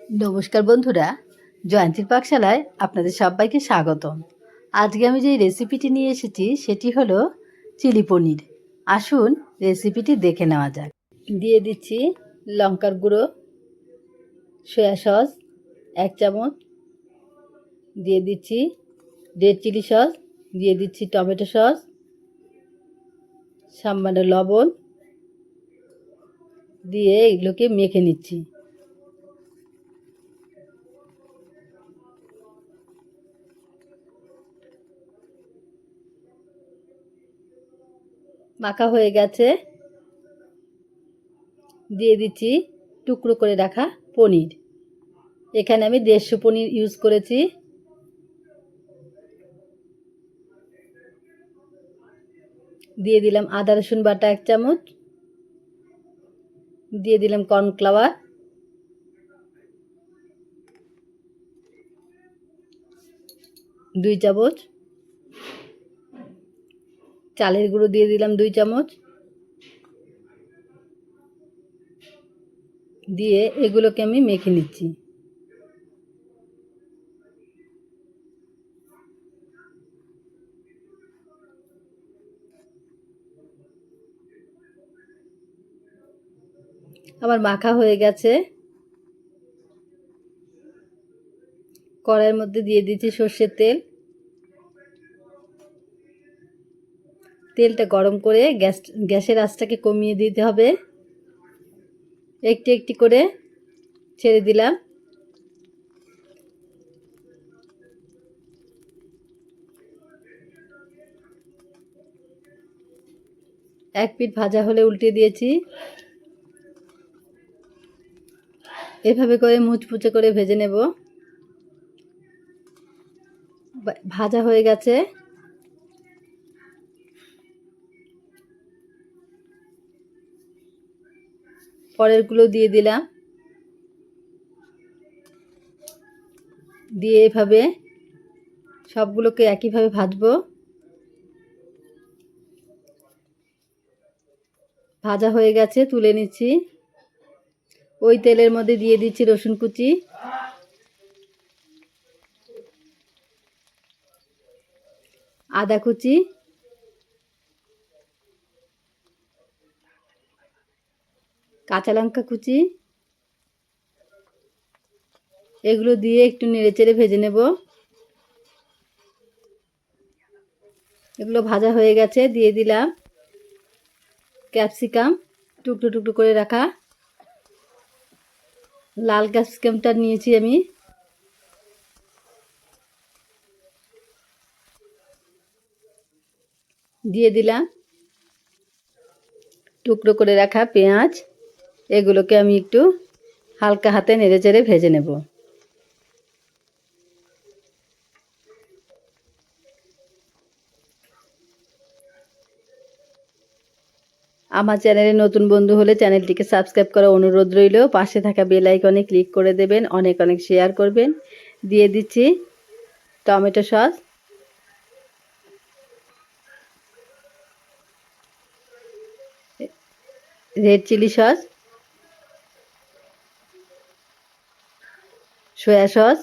নমস্কার বন্ধুরা, জয়ন্তীর পাকশালায় আপনাদের সবাইকে স্বাগতম। আজকে আমি যে রেসিপিটি নিয়ে এসেছি সেটি হলো চিলি পনির। আসুন রেসিপিটি দেখে নেওয়া যাক। দিয়ে দিচ্ছি লঙ্কার গুঁড়ো, সয়া সস 1 চামচ, দিয়ে দিচ্ছি রেড চিলি সস, দিয়ে দিচ্ছি টমেটো সস, সামান্য লবণ দিয়ে এগুলোকে মেখে নিচ্ছি। মাখা হয়ে গেছে, দিয়ে দিচ্ছি টুকরো করে রাখা পনির। এখানে আমি 150 পনির ইউজ করেছি। দিয়ে দিলাম আদা রসুন বাটা 1 চামচ, দিয়ে দিলাম কর্নফ্লাওয়ার, দুই চামচ, চালের গুঁড়ো দিয়ে দিলাম 2 চামচ, দিয়ে এগুলোকে আমি মেখে নিচ্ছি। আমার মাখা হয়ে গেছে। কড়াইয়ের মধ্যে দিয়ে দিচ্ছি সর্ষের তেল। তেলটা গরম করে গ্যাসের আঁচটাকে কমিয়ে দিতে হবে। একটি একটি করে ছেড়ে দিলাম। এক পিঠ ভাজা হলে উল্টে দিয়েছি। এভাবে করে মুচমুচে করে ভেজে নেব। ভাজা হয়ে গেছে। পরেরগুলো দিয়ে দিলাম, দিয়ে এভাবে সবগুলোকে একইভাবে ভাজবো। ভাজা হয়ে গেছে, তুলে নিচ্ছি। ওই তেলের মধ্যে দিয়ে দিচ্ছি রসুন কুচি, আদা কুচি, কাঁচা লঙ্কা কুচি, এগুলো দিয়ে একটু নেড়েচেড়ে ভেজে নেব। এগুলো ভাজা হয়ে গেছে, দিয়ে দিলাম ক্যাপসিকাম টুকরো টুকরো করে রাখা। লাল ক্যাপসিকামটা নিয়েছি আমি। দিয়ে দিলাম টুকরো করে রাখা পেঁয়াজ। এগুলোকে আমি একটু হালকা হাতে নেড়েচেড়ে ভেজে নেব। আমার চ্যানেলে নতুন বন্ধু হলে চ্যানেলটিকে সাবস্ক্রাইব করার অনুরোধ রইল। পাশে থাকা বেল আইকনে ক্লিক করে দেবেন, অনেক অনেক শেয়ার করবেন। দিয়ে দিচ্ছি tomato sauce, red chilli sauce, soya sauce,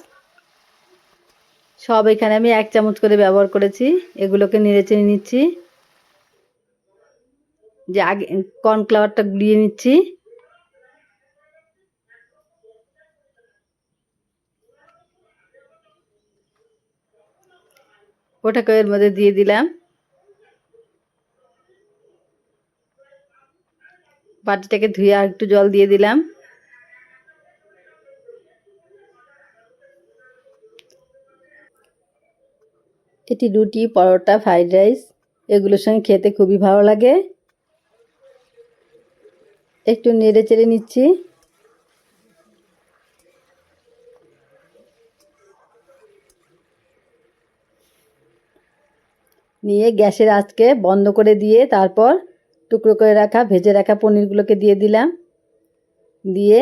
সব এখানে আমি 1 চামচ করে ব্যবহার করেছি। এগুলোকে নেড়েচেড়ে নিচ্ছি। যে আগে কর্নফ্লাওয়ারটা গুলিয়ে নিচ্ছি। ওটাকে এর মধ্যে দিয়ে দিলাম। বাটিটাকে ধুয়ে আর একটু জল দিয়ে দিলাম। এটি রুটি, পরোটা, ফ্রাইড রাইস এগুলোর সঙ্গে খেতে খুবই ভালো লাগে। একটু নেড়ে চেড়ে নিচ্ছি। নিয়ে গ্যাসের আঁচকে বন্ধ করে দিয়ে তারপর টুকরো করে রাখা ভেজে রাখা পনিরগুলোকে দিয়ে দিলাম। দিয়ে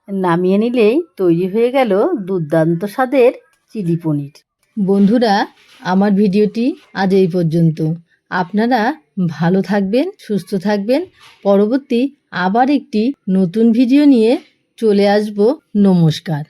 নামিয়ে নিলেই তৈরি হয়ে গেল দুর্দান্ত স্বাদের চিলি পনির। বন্ধুরা, আমার ভিডিওটি আজ এই পর্যন্ত। আপনারা ভালো থাকবেন, সুস্থ থাকবেন। পরবর্তী আবার একটি নতুন ভিডিও নিয়ে চলে আসব। নমস্কার।